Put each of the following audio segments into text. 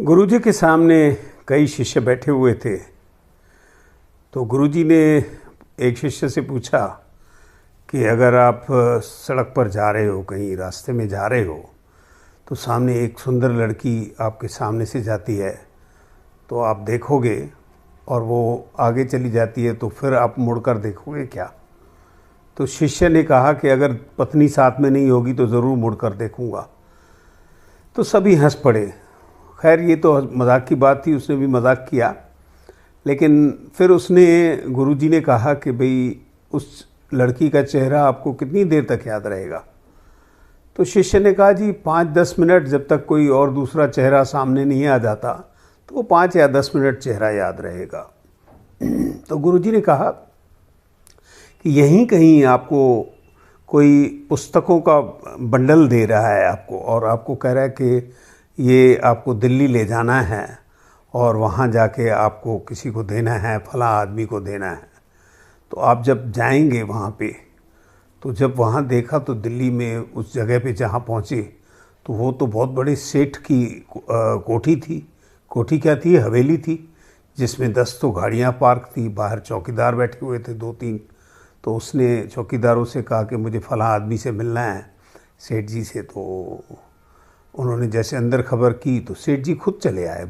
गुरुजी के सामने कई शिष्य बैठे हुए थे। तो गुरुजी ने एक शिष्य से पूछा कि अगर आप सड़क पर जा रहे हो, कहीं रास्ते में जा रहे हो, तो सामने एक सुंदर लड़की आपके सामने से जाती है, तो आप देखोगे और वो आगे चली जाती है, तो फिर आप मुड़कर देखोगे क्या? तो शिष्य ने कहा कि अगर पत्नी साथ में नहीं होगी तो ज़रूर मुड़कर देखूंगा। तो सभी हंस पड़े। खैर, ये तो मजाक की बात थी, उसने भी मजाक किया। लेकिन फिर उसने गुरुजी ने कहा कि भाई उस लड़की का चेहरा आपको कितनी देर तक याद रहेगा? तो शिष्य ने कहा जी 5-10 मिनट, जब तक कोई और दूसरा चेहरा सामने नहीं आ जाता तो वो 5 या 10 मिनट चेहरा याद रहेगा। तो गुरुजी ने कहा कि यहीं कहीं आपको कोई पुस्तकों का बंडल दे रहा है आपको, और आपको कह रहा है कि ये आपको दिल्ली ले जाना है और वहाँ जाके आपको किसी को देना है, फला आदमी को देना है। तो आप जब जाएंगे वहाँ पे, तो जब वहाँ देखा तो दिल्ली में उस जगह पे जहाँ पहुँचे तो वो तो बहुत बड़े सेठ की कोठी थी। कोठी क्या थी? हवेली थी, जिसमें 10 तो गाड़ियाँ पार्क थी, बाहर चौकीदार बैठे हुए थे 2-3। तो उसने चौकीदारों से कहा कि मुझे फला आदमी से मिलना है, सेठ जी से। तो उन्होंने जैसे अंदर खबर की तो सेठ जी खुद चले आए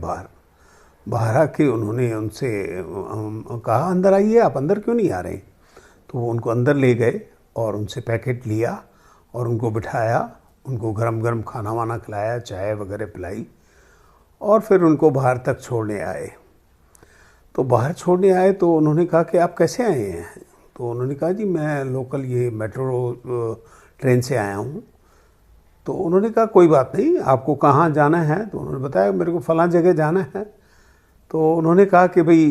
बाहर आके उन्होंने उनसे कहा अंदर आइए, आप अंदर क्यों नहीं आ रहे? तो वो उनको अंदर ले गए और उनसे पैकेट लिया और उनको बिठाया, उनको गरम गरम खाना वाना खिलाया, चाय वगैरह पिलाई, और फिर उनको बाहर तक छोड़ने आए। तो बाहर छोड़ने आए तो उन्होंने कहा कि आप कैसे आए हैं? तो उन्होंने कहा जी मैं लोकल ये मेट्रो ट्रेन से आया हूँ। तो उन्होंने कहा कोई बात नहीं, आपको कहाँ जाना है? तो उन्होंने बताया मेरे को फलां जगह जाना है। तो उन्होंने कहा कि भाई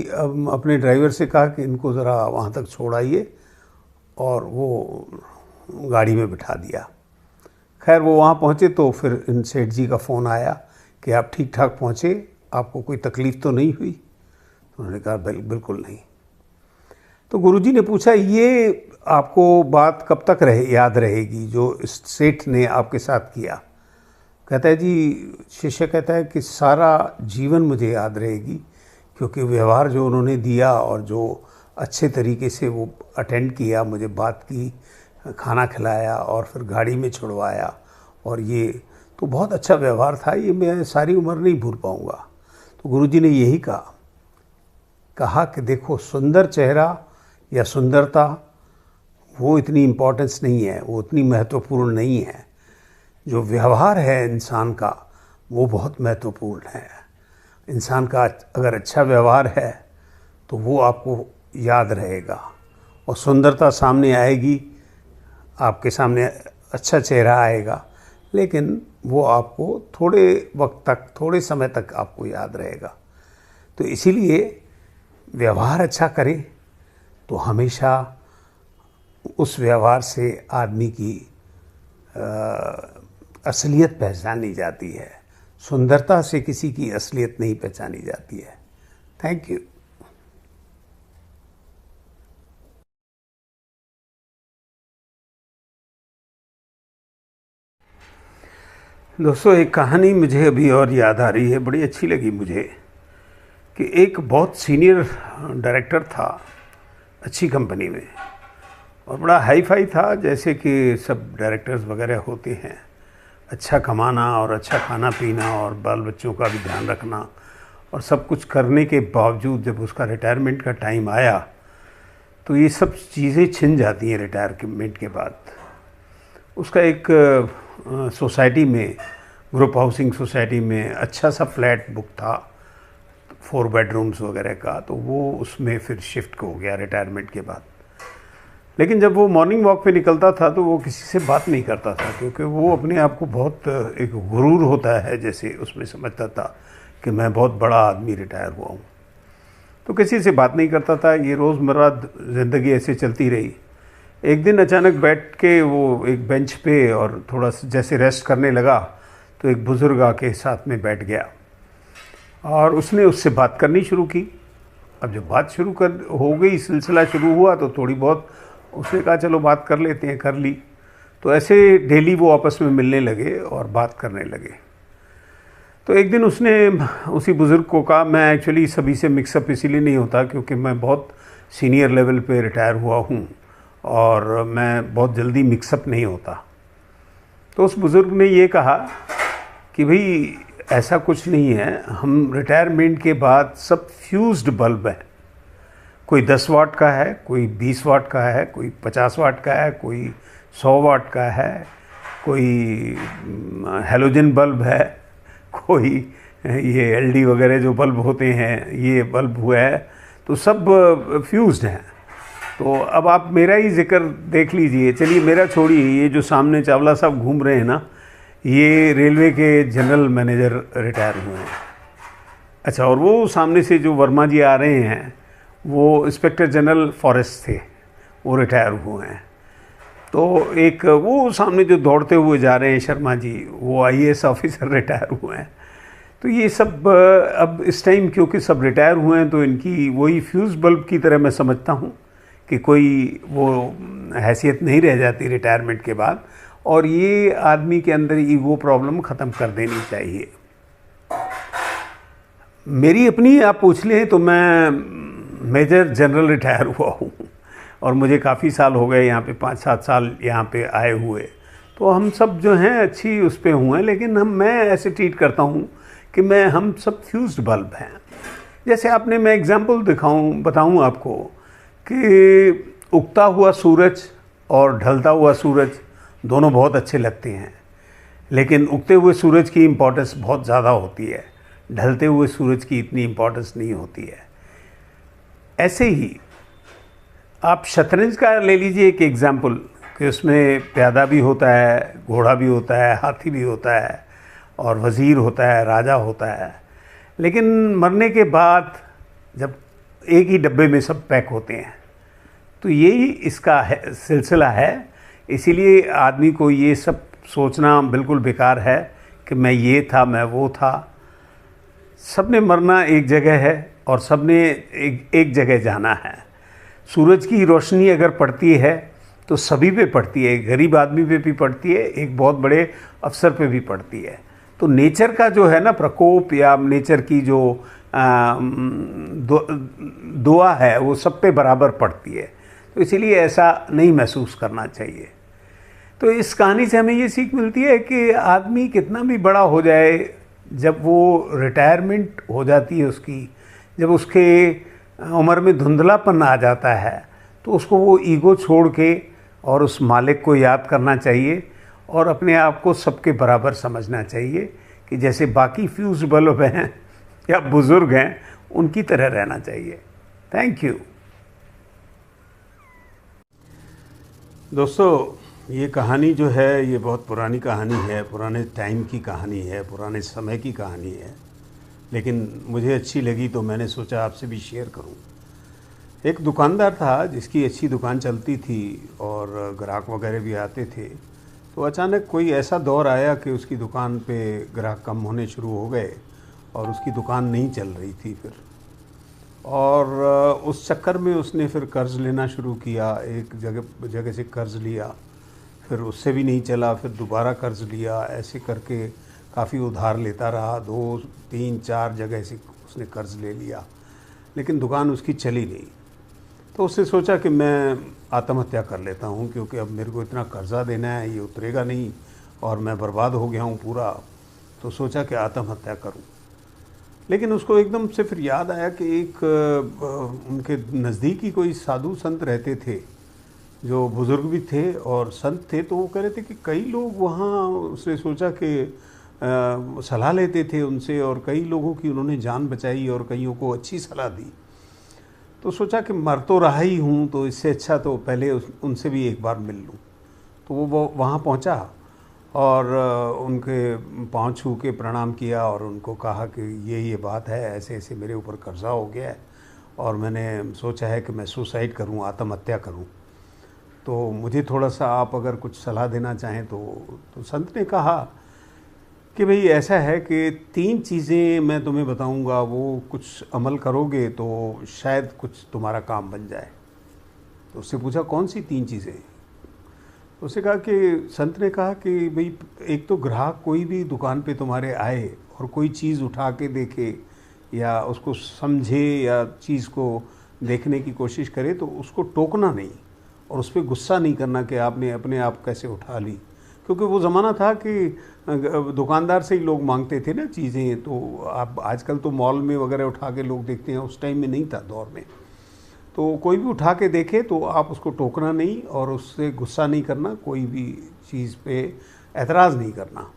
अपने ड्राइवर से कहा कि इनको ज़रा वहाँ तक छोड़ आइए, और वो गाड़ी में बिठा दिया। खैर, वो वहाँ पहुँचे तो फिर इन सेठ जी का फ़ोन आया कि आप ठीक ठाक पहुँचे, आपको कोई तकलीफ़ तो नहीं हुई? तो उन्होंने कहा बिल्कुल नहीं। तो गुरुजी ने पूछा ये आपको बात कब तक याद रहेगी जो इस सेठ ने आपके साथ किया? कहता है जी, शिष्य कहता है कि सारा जीवन मुझे याद रहेगी, क्योंकि व्यवहार जो उन्होंने दिया और जो अच्छे तरीके से वो अटेंड किया, मुझे बात की, खाना खिलाया और फिर गाड़ी में छुड़वाया, और ये तो बहुत अच्छा व्यवहार था, ये मैं सारी उम्र नहीं भूल पाऊँगा। तो गुरुजी ने यही कहा कि देखो, सुंदर चेहरा या सुंदरता वो इतनी इम्पोर्टेंस नहीं है, वो उतनी महत्वपूर्ण नहीं है। जो व्यवहार है इंसान का वो बहुत महत्वपूर्ण है। इंसान का अगर अच्छा व्यवहार है तो वो आपको याद रहेगा, और सुंदरता सामने आएगी, आपके सामने अच्छा चेहरा आएगा, लेकिन वो आपको थोड़े वक्त तक, थोड़े समय तक आपको याद रहेगा। तो इसीलिए व्यवहार अच्छा करें तो हमेशा उस व्यवहार से आदमी की असलियत पहचानी जाती है। सुंदरता से किसी की असलियत नहीं पहचानी जाती है। Thank you. दोस्तों, एक कहानी मुझे अभी और याद आ रही है, बड़ी अच्छी लगी मुझे, कि एक बहुत सीनियर डायरेक्टर था अच्छी कंपनी में, और बड़ा हाई फाई था, जैसे कि सब डायरेक्टर्स वगैरह होते हैं। अच्छा कमाना और अच्छा खाना पीना और बाल बच्चों का भी ध्यान रखना, और सब कुछ करने के बावजूद जब उसका रिटायरमेंट का टाइम आया तो ये सब चीज़ें छिन जाती हैं। रिटायरमेंट के बाद उसका एक सोसाइटी में, ग्रुप हाउसिंग सोसाइटी में अच्छा सा फ्लैट बुक था, 4 बेडरूम्स वगैरह का। तो वो उसमें फिर शिफ्ट हो गया रिटायरमेंट के बाद। लेकिन जब वो मॉर्निंग वॉक पे निकलता था तो वो किसी से बात नहीं करता था, क्योंकि वो अपने आप को बहुत, एक गुरूर होता है जैसे, उसमें समझता था कि मैं बहुत बड़ा आदमी रिटायर हुआ हूँ। तो किसी से बात नहीं करता था। ये रोज़मर्रा ज़िंदगी ऐसे चलती रही। एक दिन अचानक बैठ के वो एक बेंच पे और थोड़ा जैसे रेस्ट करने लगा तो एक बुज़ुर्ग आके साथ में बैठ गया और उसने उससे बात करनी शुरू की। अब जब बात शुरू हो गई, सिलसिला शुरू हुआ, तो थोड़ी बहुत उसने कहा चलो बात कर लेते हैं, कर ली। तो ऐसे डेली वो आपस में मिलने लगे और बात करने लगे। तो एक दिन उसने उसी बुज़ुर्ग को कहा, मैं एक्चुअली सभी से मिक्सअप इसीलिए नहीं होता क्योंकि मैं बहुत सीनियर लेवल पे रिटायर हुआ हूँ और मैं बहुत जल्दी मिक्सअप नहीं होता। तो उस बुज़ुर्ग ने ये कहा कि भाई ऐसा कुछ नहीं है, हम रिटायरमेंट के बाद सब फ्यूज्ड बल्ब हैं। कोई 10 वाट का है, कोई 20 वाट का है, कोई 50 वाट का है, कोई 100 वाट का है, कोई हेलोजन बल्ब है, कोई ये एलडी वगैरह जो बल्ब होते हैं ये बल्ब हुआ है, तो सब फ्यूज्ड हैं। तो अब आप मेरा ही जिक्र देख लीजिए, चलिए मेरा छोड़िए, ये जो सामने चावला साहब घूम रहे हैं ना, ये रेलवे के जनरल मैनेजर रिटायर हुए हैं। अच्छा, और वो सामने से जो वर्मा जी आ रहे हैं वो इंस्पेक्टर जनरल फॉरेस्ट थे, वो रिटायर हुए हैं। तो एक वो सामने जो दौड़ते हुए जा रहे हैं शर्मा जी, वो आईएएस ऑफिसर रिटायर हुए हैं। तो ये सब अब इस टाइम क्योंकि सब रिटायर हुए हैं तो इनकी वही फ्यूज़ बल्ब की तरह मैं समझता हूँ कि कोई वो हैसियत नहीं रह जाती रिटायरमेंट के बाद, और ये आदमी के अंदर ईगो प्रॉब्लम ख़त्म कर देनी चाहिए। मेरी अपनी आप पूछ लें तो मैं मेजर जनरल रिटायर हुआ हूँ और मुझे काफ़ी साल हो गए यहाँ पे, 5-7 साल यहाँ पे आए हुए। तो हम सब जो हैं अच्छी उस पे हुए हैं, लेकिन मैं ऐसे ट्रीट करता हूँ कि हम सब फ्यूज्ड बल्ब हैं। जैसे आपने, मैं एग्जांपल बताऊँ आपको कि उगता हुआ सूरज और ढलता हुआ सूरज दोनों बहुत अच्छे लगते हैं, लेकिन उगते हुए सूरज की इम्पोर्टेंस बहुत ज़्यादा होती है, ढलते हुए सूरज की इतनी इम्पोर्टेंस नहीं होती है। ऐसे ही आप शतरंज का ले लीजिए एक एग्जाम्पल, कि उसमें प्यादा भी होता है, घोड़ा भी होता है, हाथी भी होता है, और वज़ीर होता है, राजा होता है, लेकिन मरने के बाद जब एक ही डब्बे में सब पैक होते हैं, तो यही इसका सिलसिला है। इसीलिए आदमी को ये सब सोचना बिल्कुल बेकार है कि मैं ये था, मैं वो था। सब ने मरना एक जगह है और सब ने एक जगह जाना है। सूरज की रोशनी अगर पड़ती है तो सभी पे पड़ती है, गरीब आदमी पे भी पड़ती है, एक बहुत बड़े अफसर पे भी पड़ती है। तो नेचर का जो है ना प्रकोप, या नेचर की जो दुआ है, वो सब पे बराबर पड़ती है। तो इसीलिए ऐसा नहीं महसूस करना चाहिए। तो इस कहानी से हमें ये सीख मिलती है कि आदमी कितना भी बड़ा हो जाए, जब वो रिटायरमेंट हो जाती है उसकी, जब उसके उम्र में धुंधलापन आ जाता है, तो उसको वो ईगो छोड़ के और उस मालिक को याद करना चाहिए और अपने आप को सबके बराबर समझना चाहिए, कि जैसे बाकी फ्यूज बल्ब हैं या बुज़ुर्ग हैं उनकी तरह रहना चाहिए। थैंक यू दोस्तों। ये कहानी जो है ये बहुत पुरानी कहानी है, पुराने टाइम की कहानी है, पुराने समय की कहानी है, लेकिन मुझे अच्छी लगी तो मैंने सोचा आपसे भी शेयर करूं। एक दुकानदार था जिसकी अच्छी दुकान चलती थी और ग्राहक वगैरह भी आते थे। तो अचानक कोई ऐसा दौर आया कि उसकी दुकान पे ग्राहक कम होने शुरू हो गए और उसकी दुकान नहीं चल रही थी फिर। और उस चक्कर में उसने फिर कर्ज़ लेना शुरू किया, एक जगह से कर्ज़ लिया, फिर उससे भी नहीं चला, फिर दोबारा कर्ज़ लिया, ऐसे करके काफ़ी उधार लेता रहा। 2, 3, 4 जगह से उसने कर्ज़ ले लिया, लेकिन दुकान उसकी चली नहीं। तो उसने सोचा कि मैं आत्महत्या कर लेता हूँ, क्योंकि अब मेरे को इतना कर्ज़ा देना है, ये उतरेगा नहीं और मैं बर्बाद हो गया हूँ पूरा। तो सोचा कि आत्महत्या करूँ। लेकिन उसको एकदम से फिर याद आया कि एक उनके नज़दीक ही कोई साधु संत रहते थे, जो बुज़ुर्ग भी थे और संत थे। तो वो कह रहे थे कि कई लोग वहाँ, उसने सोचा कि सलाह लेते थे उनसे, और कई लोगों की उन्होंने जान बचाई और कईयों को अच्छी सलाह दी। तो सोचा कि मर तो रहा ही हूँ, तो इससे अच्छा तो पहले उनसे भी एक बार मिल लूँ। तो वो वहाँ पहुँचा और उनके पाँव छू के प्रणाम किया और उनको कहा कि ये बात है, ऐसे ऐसे मेरे ऊपर कर्ज़ा हो गया है और मैंने सोचा है कि मैं सुसाइड करूं, आत्महत्या करूं, तो मुझे थोड़ा सा आप अगर कुछ सलाह देना चाहें। तो संत ने कहा कि भाई ऐसा है कि 3 चीज़ें मैं तुम्हें बताऊंगा, वो कुछ अमल करोगे तो शायद कुछ तुम्हारा काम बन जाए। तो उससे पूछा कौन सी 3 चीज़ें? उसने कहा कि संत ने कहा कि भाई एक तो ग्राहक कोई भी दुकान पे तुम्हारे आए और कोई चीज़ उठा के देखे या उसको समझे या चीज़ को देखने की कोशिश करे तो उसको टोकना नहीं और उस पर गुस्सा नहीं करना कि आपने अपने आप कैसे उठा ली, क्योंकि वो ज़माना था कि दुकानदार से ही लोग मांगते थे ना चीज़ें। तो आप आजकल तो मॉल में वगैरह उठा के लोग देखते हैं, उस टाइम में नहीं था दौर में। तो कोई भी उठा के देखे तो आप उसको टोकना नहीं और उससे गुस्सा नहीं करना, कोई भी चीज़ पे एतराज़ नहीं करना।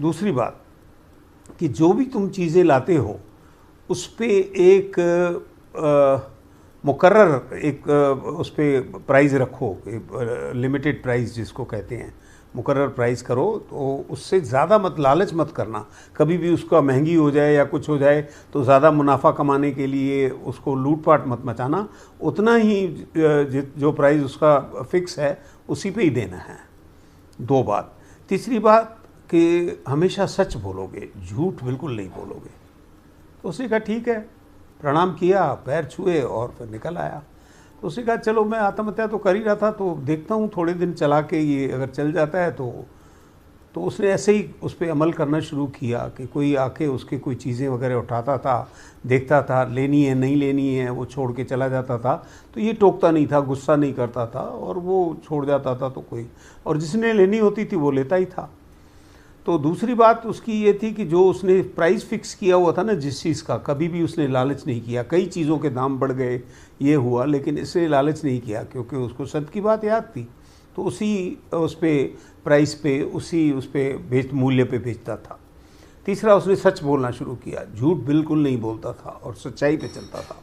दूसरी बात कि जो भी तुम चीज़ें लाते हो उस पे एक मुकर्रर एक उस पे प्राइस रखो, लिमिटेड प्राइस जिसको कहते हैं, मुकर्रर प्राइस करो। तो उससे ज़्यादा मत लालच मत करना, कभी भी उसका महंगी हो जाए या कुछ हो जाए तो ज़्यादा मुनाफा कमाने के लिए उसको लूटपाट मत मचाना। उतना ही जो प्राइस उसका फिक्स है उसी पे ही देना है। 2 बात। तीसरी बात कि हमेशा सच बोलोगे, झूठ बिल्कुल नहीं बोलोगे। तो उसने कहा ठीक है, प्रणाम किया, पैर छुए और फिर निकल आया। तो उसने कहा चलो मैं आत्महत्या तो कर ही रहा था तो देखता हूँ थोड़े दिन चला के ये अगर चल जाता है तो उसने ऐसे ही उस पर अमल करना शुरू किया कि कोई आके उसके कोई चीज़ें वगैरह उठाता था, देखता था, लेनी है नहीं लेनी है, वो छोड़ के चला जाता था। तो ये टोकता नहीं था, गुस्सा नहीं करता था और वो छोड़ जाता था तो कोई, और जिसने लेनी होती थी वो लेता ही था। तो दूसरी बात उसकी ये थी कि जो उसने प्राइस फिक्स किया हुआ था ना जिस चीज़ का, कभी भी उसने लालच नहीं किया। कई चीज़ों के दाम बढ़ गए, ये हुआ, लेकिन इसने लालच नहीं किया क्योंकि उसको संत की बात याद थी। तो उसी उस पे प्राइस पे उसी उस पे मूल्य पे बेचता था। तीसरा, उसने सच बोलना शुरू किया, झूठ बिल्कुल नहीं बोलता था और सच्चाई पे चलता था।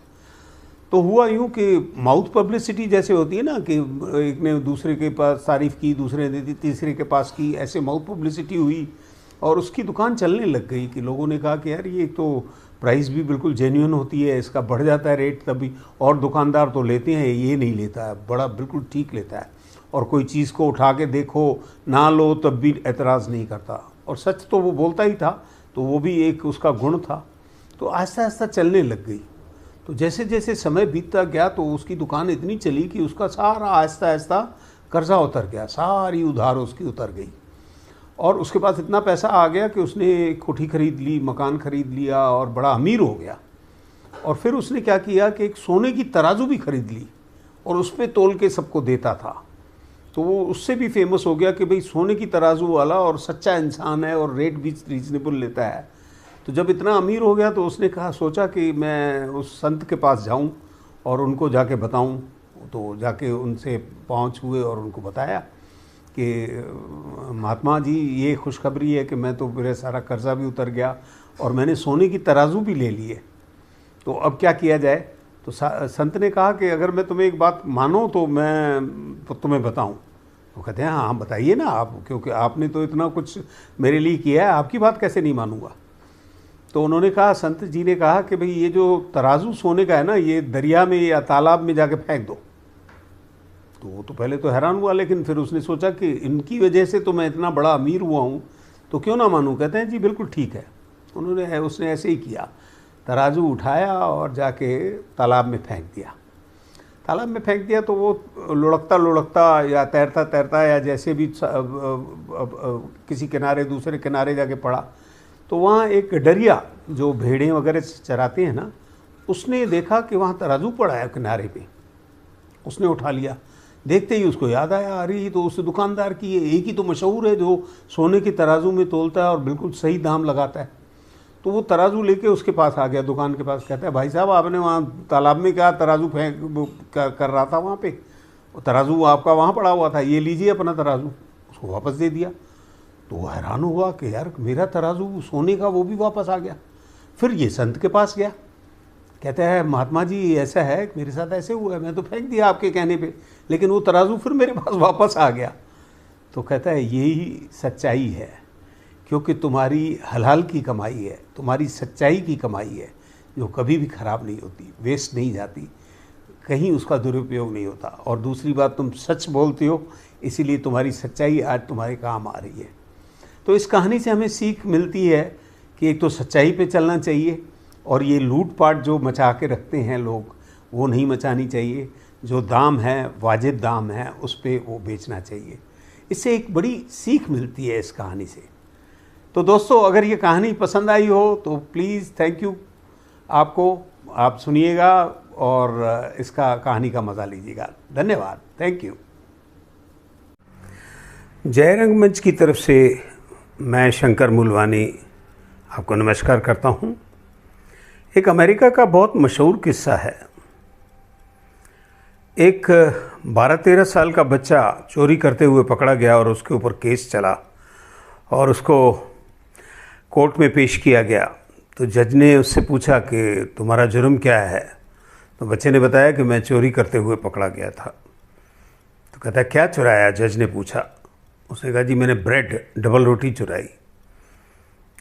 तो हुआ यूँ कि माउथ पब्लिसिटी जैसे होती है ना कि एक ने दूसरे के पास तारीफ़ की, दूसरे ने तीसरे के पास की, ऐसे माउथ पब्लिसिटी हुई और उसकी दुकान चलने लग गई कि लोगों ने कहा कि यार ये तो प्राइस भी बिल्कुल जेन्युइन होती है, इसका बढ़ जाता है रेट तभी, और दुकानदार तो लेते हैं, ये नहीं लेता है, बड़ा बिल्कुल ठीक लेता है, और कोई चीज़ को उठा के देखो ना लो तब भी एतराज़ नहीं करता, और सच तो वो बोलता ही था। तो वो भी एक उसका गुण था। तो आहिस्ता आहिस्ता चलने लग गई। तो जैसे जैसे समय बीतता गया तो उसकी दुकान इतनी चली कि उसका सारा आहिस्ता आहिस्ता कर्जा उतर गया, सारी उधार उसकी उतर गई और उसके पास इतना पैसा आ गया कि उसने कोठी खरीद ली, मकान खरीद लिया और बड़ा अमीर हो गया। और फिर उसने क्या किया कि एक सोने की तराजू भी खरीद ली और उस पर तोल के सबको देता था। तो वो उससे भी फेमस हो गया कि भाई सोने की तराजू वाला और सच्चा इंसान है और रेट भी रीजनेबल लेता है। तो जब इतना अमीर हो गया तो उसने सोचा कि मैं उस संत के पास जाऊं और उनको जाके बताऊं। तो जाके उनसे पाँव छुए और उनको बताया कि महात्मा जी ये खुशखबरी है कि मैं तो मेरा सारा कर्जा भी उतर गया और मैंने सोने की तराजू भी ले ली है, तो अब क्या किया जाए। तो संत ने कहा कि अगर मैं तुम्हें एक बात मानो तो मैं तुम्हें बताऊं। वो कहते हैं हाँ बताइए ना आप, क्योंकि आपने तो इतना कुछ मेरे लिए किया है, आपकी बात कैसे नहीं मानूंगा। तो उन्होंने कहा, संत जी ने कहा कि भाई ये जो तराजू सोने का है ना, ये दरिया में या तालाब में जाके फेंक दो। तो वो तो पहले तो हैरान हुआ, लेकिन फिर उसने सोचा कि इनकी वजह से तो मैं इतना बड़ा अमीर हुआ हूँ तो क्यों ना मानूँ। कहते हैं जी बिल्कुल ठीक है। उसने ऐसे ही किया, तराजू उठाया और जाके तालाब में फेंक दिया। तालाब में फेंक दिया तो वो लुढ़कता लुढ़कता या तैरता तैरता या जैसे भी किसी किनारे दूसरे किनारे जाके पड़ा। तो वहाँ एक गडरिया जो भेड़ें वगैरह चराते हैं ना, उसने देखा कि वहाँ तराजू पड़ा है किनारे पे। उसने उठा लिया, देखते ही उसको याद आया, अरे ये तो उस दुकानदार की है, एक ही तो मशहूर है जो सोने की तराजू में तोलता है और बिल्कुल सही दाम लगाता है। तो वो तराजू लेके उसके पास आ गया, दुकान के पास। कहता है भाई साहब आपने वहाँ तालाब में क्या तराजू फेंक कर रहा था, वहाँ पे तराजू आपका वहाँ पड़ा हुआ था, ये लीजिए अपना तराजू। उसको वापस दे दिया। तो वो हैरान हुआ कि यार मेरा तराजू सोने का वो भी वापस आ गया। फिर ये संत के पास गया, कहता है महात्मा जी ऐसा है, मेरे साथ ऐसे हुआ है, मैं तो फेंक दिया आपके कहने पे, लेकिन वो तराजू फिर मेरे पास वापस आ गया। तो कहता है यही सच्चाई है, क्योंकि तुम्हारी हलाल की कमाई है, तुम्हारी सच्चाई की कमाई है, जो कभी भी ख़राब नहीं होती, वेस्ट नहीं जाती, कहीं उसका दुरुपयोग नहीं होता। और दूसरी बात, तुम सच बोलते हो, इसीलिए तुम्हारी सच्चाई आज तुम्हारे काम आ रही है। तो इस कहानी से हमें सीख मिलती है कि एक तो सच्चाई पे चलना चाहिए और ये लूटपाट जो मचा के रखते हैं लोग, वो नहीं मचानी चाहिए। जो दाम है, वाजिब दाम है, उस पर वो बेचना चाहिए। इससे एक बड़ी सीख मिलती है इस कहानी से। तो दोस्तों, अगर ये कहानी पसंद आई हो तो प्लीज़ थैंक यू आपको, आप सुनिएगा और इसका कहानी का मज़ा लीजिएगा। धन्यवाद, थैंक यू। जय रंगमंच की तरफ से मैं शंकर मूलवानी आपको नमस्कार करता हूँ। एक अमेरिका का बहुत मशहूर किस्सा है। एक 12-13 साल का बच्चा चोरी करते हुए पकड़ा गया और उसके ऊपर केस चला और उसको कोर्ट में पेश किया गया। तो जज ने उससे पूछा कि तुम्हारा जुर्म क्या है? तो बच्चे ने बताया कि मैं चोरी करते हुए पकड़ा गया था। तो कहता है क्या चुराया? जज ने पूछा। उसने कहा जी मैंने ब्रेड, डबल रोटी चुराई।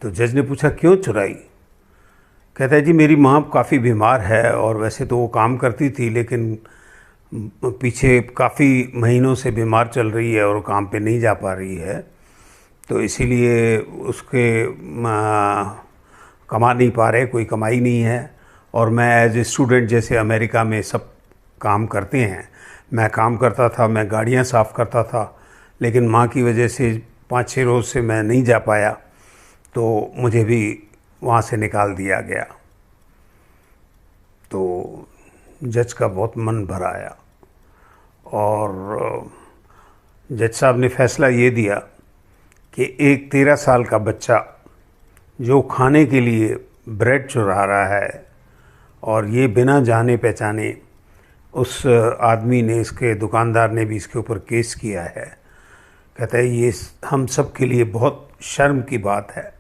तो जज ने पूछा क्यों चुराई? कहता है जी मेरी माँ काफ़ी बीमार है और वैसे तो वो काम करती थी, लेकिन पीछे काफ़ी महीनों से बीमार चल रही है और काम पे नहीं जा पा रही है, तो इसीलिए उसके कमा नहीं पा रहे, कोई कमाई नहीं है। और मैं एज ए स्टूडेंट, जैसे अमेरिका में सब काम करते हैं, मैं काम करता था, मैं गाड़ियाँ साफ़ करता था, लेकिन माँ की वजह से 5-6 रोज़ से मैं नहीं जा पाया, तो मुझे भी वहाँ से निकाल दिया गया। तो जज का बहुत मन भर आया और जज साहब ने फैसला ये दिया कि एक 13 साल का बच्चा जो खाने के लिए ब्रेड चुरा रहा है और ये बिना जाने पहचाने उस आदमी ने, इसके दुकानदार ने भी इसके ऊपर केस किया है। कहता है ये हम सब के लिए बहुत शर्म की बात है।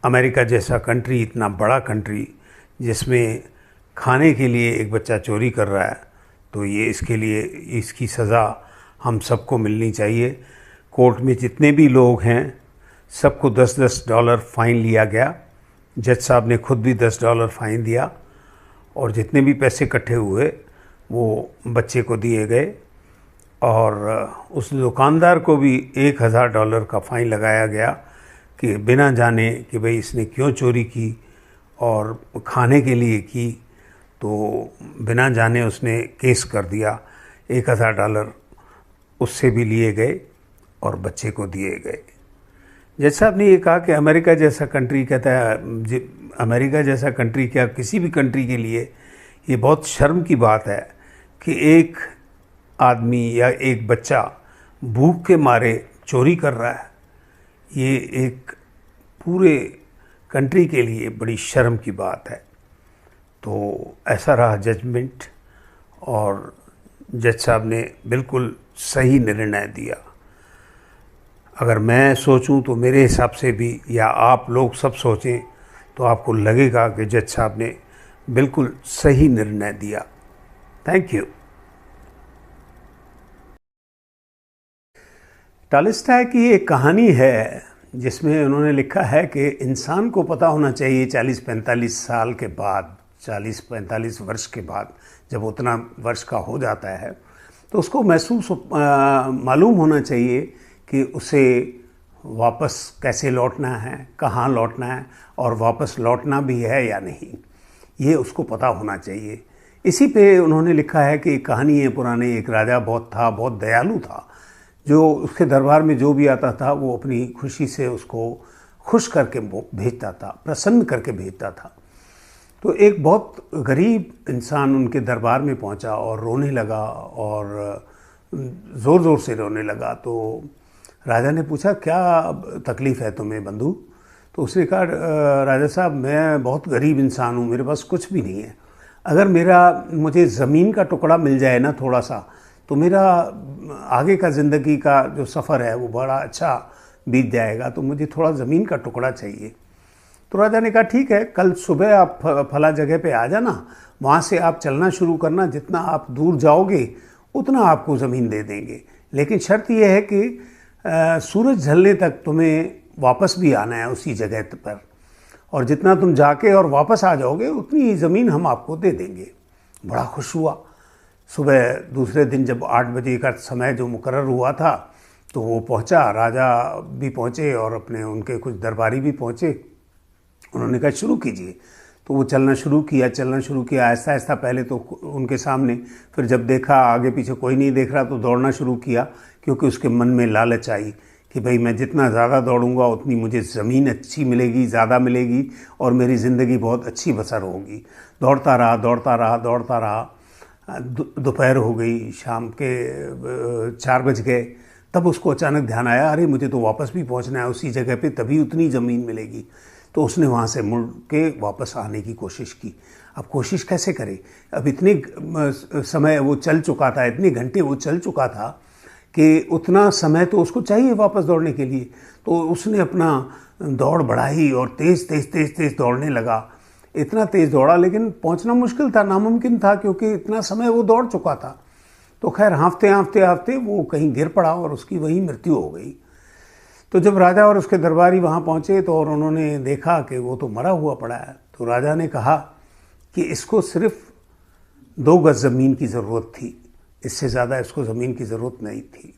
अमेरिका जैसा कंट्री, इतना बड़ा कंट्री, जिसमें खाने के लिए एक बच्चा चोरी कर रहा है, तो ये इसके लिए इसकी सज़ा हम सबको मिलनी चाहिए। कोर्ट में जितने भी लोग हैं सबको $10 फ़ाइन लिया गया। जज साहब ने खुद भी $10 फ़ाइन दिया और जितने भी पैसे इकट्ठे हुए वो बच्चे को दिए गए और उस दुकानदार को भी $1000 का फ़ाइन लगाया गया कि बिना जाने कि भाई इसने क्यों चोरी की और खाने के लिए की, तो बिना जाने उसने केस कर दिया। $1000 उससे भी लिए गए और बच्चे को दिए गए। जज साहब ने ये कहा कि अमेरिका जैसा कंट्री, कहता है अमेरिका जैसा कंट्री क्या, किसी भी कंट्री के लिए ये बहुत शर्म की बात है कि एक आदमी या एक बच्चा भूख के मारे चोरी कर रहा है। ये एक पूरे कंट्री के लिए बड़ी शर्म की बात है। तो ऐसा रहा जजमेंट और जज साहब ने बिल्कुल सही निर्णय दिया। अगर मैं सोचूं तो मेरे हिसाब से भी, या आप लोग सब सोचें तो आपको लगेगा कि जज साहब ने बिल्कुल सही निर्णय दिया। Thank you. टॉलस्टॉय की एक कहानी है जिसमें उन्होंने लिखा है कि इंसान को पता होना चाहिए 40-45 साल के बाद, 40-45 वर्ष के बाद, जब उतना वर्ष का हो जाता है, तो उसको मालूम होना चाहिए कि उसे वापस कैसे लौटना है, कहाँ लौटना है और वापस लौटना भी है या नहीं, ये उसको पता होना चाहिए। इसी पे उन्होंने लिखा है कि कहानी है पुराने, एक राजा बहुत दयालु था, जो उसके दरबार में जो भी आता था वो अपनी खुशी से उसको खुश करके भेजता था, प्रसन्न करके भेजता था। तो एक बहुत गरीब इंसान उनके दरबार में पहुंचा और रोने लगा और ज़ोर ज़ोर से रोने लगा। तो राजा ने पूछा क्या तकलीफ़ है तुम्हें बंधु? तो उसने कहा राजा साहब मैं बहुत गरीब इंसान हूँ, मेरे पास कुछ भी नहीं है। अगर मुझे ज़मीन का टुकड़ा मिल जाए ना थोड़ा सा, तो मेरा आगे का ज़िंदगी का जो सफ़र है वो बड़ा अच्छा बीत जाएगा, तो मुझे थोड़ा ज़मीन का टुकड़ा चाहिए। तो राजा ने कहा ठीक है, कल सुबह आप फला जगह पे आ जाना, वहाँ से आप चलना शुरू करना, जितना आप दूर जाओगे उतना आपको ज़मीन दे देंगे, लेकिन शर्त यह है कि सूरज ढलने तक तुम्हें वापस भी आना है उसी जगह पर, और जितना तुम जाके और वापस आ जाओगे उतनी ज़मीन हम आपको दे देंगे। बड़ा खुश हुआ। सुबह दूसरे दिन जब 8 बजे का समय जो मुकर्रर हुआ था, तो वो पहुंचा, राजा भी पहुंचे और उनके कुछ दरबारी भी पहुंचे। उन्होंने कहा शुरू कीजिए। तो वो चलना शुरू किया आहिस्ता आहिस्ता, पहले तो उनके सामने, फिर जब देखा आगे पीछे कोई नहीं देख रहा तो दौड़ना शुरू किया, क्योंकि उसके मन में लालच आई कि भाई मैं जितना ज़्यादा दौड़ूंगा उतनी मुझे ज़मीन अच्छी मिलेगी, ज़्यादा मिलेगी और मेरी ज़िंदगी बहुत अच्छी बसर होगी। दौड़ता रहा दौड़ता रहा दौड़ता रहा, दोपहर हो गई, शाम के 4 बज गए, तब उसको अचानक ध्यान आया, अरे मुझे तो वापस भी पहुंचना है उसी जगह पे, तभी उतनी ज़मीन मिलेगी। तो उसने वहाँ से मुड़ के वापस आने की कोशिश की। अब कोशिश कैसे करे, अब इतने समय वो चल चुका था, इतने घंटे वो चल चुका था कि उतना समय तो उसको चाहिए वापस दौड़ने के लिए। तो उसने अपना दौड़ बढ़ाई और तेज़ तेज़ तेज़ तेज़ दौड़ने लगा। इतना तेज़ दौड़ा लेकिन पहुंचना मुश्किल था, नामुमकिन था, क्योंकि इतना समय वो दौड़ चुका था। तो खैर हाँफते हाँफते हाँफते वो कहीं गिर पड़ा और उसकी वहीं मृत्यु हो गई। तो जब राजा और उसके दरबारी वहाँ पहुँचे तो और उन्होंने देखा कि वो तो मरा हुआ पड़ा है, तो राजा ने कहा कि इसको सिर्फ 2 गज ज़मीन की ज़रूरत थी, इससे ज़्यादा इसको ज़मीन की ज़रूरत नहीं थी।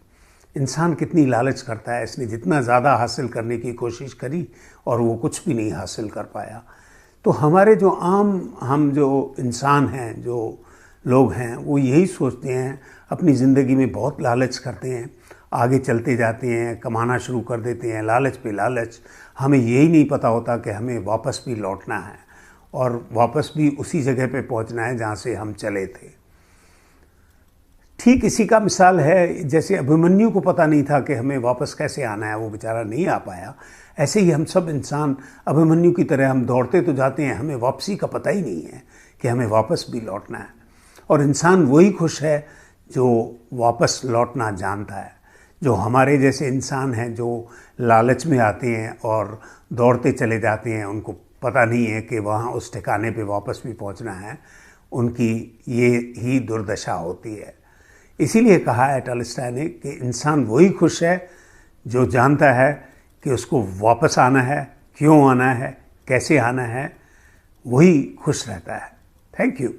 इंसान कितनी लालच करता है, इसने जितना ज़्यादा हासिल करने की कोशिश करी और वो कुछ भी नहीं हासिल कर पाया। तो हमारे जो हम जो इंसान हैं, जो लोग हैं, वो यही सोचते हैं, अपनी ज़िंदगी में बहुत लालच करते हैं, आगे चलते जाते हैं, कमाना शुरू कर देते हैं, लालच पे लालच। हमें यही नहीं पता होता कि हमें वापस भी लौटना है और वापस भी उसी जगह पे पहुंचना है जहाँ से हम चले थे। ठीक इसी का मिसाल है, जैसे अभिमन्यु को पता नहीं था कि हमें वापस कैसे आना है, वो बेचारा नहीं आ पाया। ऐसे ही हम सब इंसान अभिमन्यु की तरह हम दौड़ते तो जाते हैं, हमें वापसी का पता ही नहीं है कि हमें वापस भी लौटना है। और इंसान वही खुश है जो वापस लौटना जानता है। जो हमारे जैसे इंसान हैं जो लालच में आते हैं और दौड़ते चले जाते हैं, उनको पता नहीं है कि वहाँ उस ठिकाने पे वापस भी पहुँचना है, उनकी ये ही दुर्दशा होती है। इसीलिए कहा है टॉलस्टॉय ने कि इंसान वही खुश है जो जानता है कि उसको वापस आना है, क्यों आना है, कैसे आना है, वही खुश रहता है। Thank you.